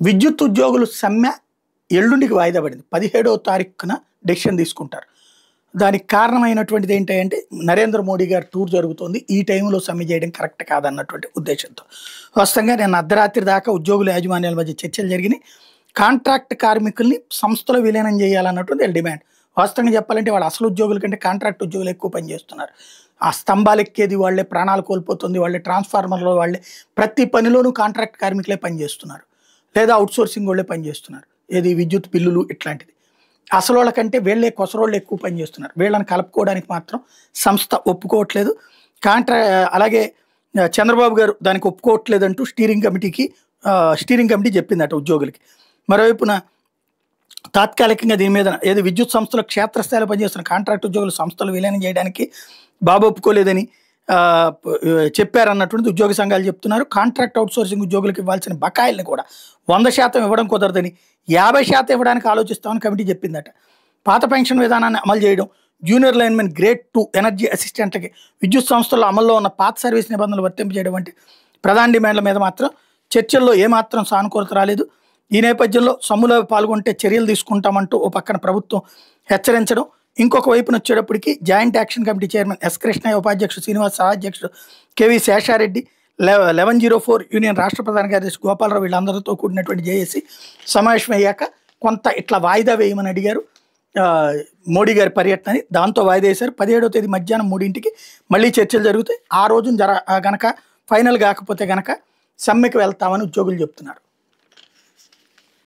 విద్యుత్ ఉద్యోగులు సమ్మె ఎల్లుండికి వాయిదా పడింది. 17వ తారీఖున డెసిషన్ తీసుకుంటారు. దానికి కారణమైనటువంటిది ఏంటంటే నరేంద్ర మోడీ గారి టూర్ జరుగుతోంది. ఈ టైంలో సమ్మె చేయడం కరెక్ట్ కాదన్నటువంటి ఉద్దేశంతో. వాస్తవంగా నిన్న అర్ధరాత్రి దాకా ఉద్యోగుల యాజమాన్యాల మధ్య చర్చలు జరిగినాయి. కాంట్రాక్ట్ కార్మికుల్ని సంస్థలో విలీనం చేయాలన్నటువంటి వీళ్ళ డిమాండ్. వాస్తవంగా చెప్పాలంటే వాళ్ళు అసలు ఉద్యోగుల కంటే కాంట్రాక్ట్ ఉద్యోగులు ఎక్కువ పనిచేస్తున్నారు. ఆ స్తంభాలు ఎక్కేది వాళ్ళే, ప్రాణాలు కోల్పోతుంది వాళ్ళే, ట్రాన్స్ఫార్మర్లో వాళ్ళే, ప్రతి పనిలోనూ కాంట్రాక్ట్ కార్మికులే పనిచేస్తున్నారు, లేదా అవుట్సోర్సింగ్ వాళ్ళే పనిచేస్తున్నారు. ఏది విద్యుత్ బిల్లులు ఇట్లాంటిది. అసలు వాళ్ళకంటే వీళ్ళే కొసరోళ్ళు ఎక్కువ పనిచేస్తున్నారు. వీళ్ళని కలుపుకోవడానికి మాత్రం సంస్థ ఒప్పుకోవట్లేదు. అలాగే చంద్రబాబు గారు దానికి ఒప్పుకోవట్లేదంటూ స్టీరింగ్ కమిటీ చెప్పిందట ఉద్యోగులకి. మరోవైపున తాత్కాలికంగా దీని మీద ఏది విద్యుత్ సంస్థలో క్షేత్రస్థాయిలో పనిచేస్తున్న కాంట్రాక్ట్ ఉద్యోగులు సంస్థలు విలీనం చేయడానికి బాబు ఒప్పుకోలేదని చెప్పారన్నటువంటి ఉద్యోగ సంఘాలు చెప్తున్నారు. కాంట్రాక్ట్ అవుట్సోర్సింగ్ ఉద్యోగులకు ఇవ్వాల్సిన బకాయిల్ని కూడా 100% ఇవ్వడం కుదరదని 50% ఇవ్వడానికి ఆలోచిస్తామని కమిటీ చెప్పిందట. పాత పెన్షన్ విధానాన్ని అమలు చేయడం, జూనియర్ లైన్మెన్ గ్రేడ్ 2 ఎనర్జీ అసిస్టెంట్లకి విద్యుత్ సంస్థల్లో అమల్లో ఉన్న పాత సర్వీస్ నిబంధనలు వర్తింపజేయడం వంటి ప్రధాన డిమాండ్ల మీద మాత్రం చర్చల్లో ఏమాత్రం సానుకూలత రాలేదు. ఈ నేపథ్యంలో సమ్ములో పాల్గొంటే చర్యలు తీసుకుంటామంటూ ఓ పక్కన ప్రభుత్వం హెచ్చరించడం, ఇంకొక వైపున వచ్చేటప్పటికి joint action committee chairman S Krishnaiah, ఉపాధ్యక్షుడు శ్రీనివాస్, సహాధ్యక్షుడు కేవీ శేషారెడ్డి, 1104 యూనియన్ రాష్ట్ర ప్రధాన కార్యదర్శి గోపాలరావు వీళ్ళందరితో కూడినటువంటి జేఏసీ సమావేశం అయ్యాక కొంత ఇట్లా వాయిదా వేయమని అడిగారు మోడీ గారి పర్యటనని. దాంతో వాయిదా వేశారు. 17వ తేదీ మధ్యాహ్నం 3ంటికి మళ్ళీ చర్చలు జరుగుతాయి. ఆ రోజున గనక ఫైనల్ కాకపోతే గనక సమ్మెకి వెళ్తామని ఉద్యోగులు చెప్తున్నారు.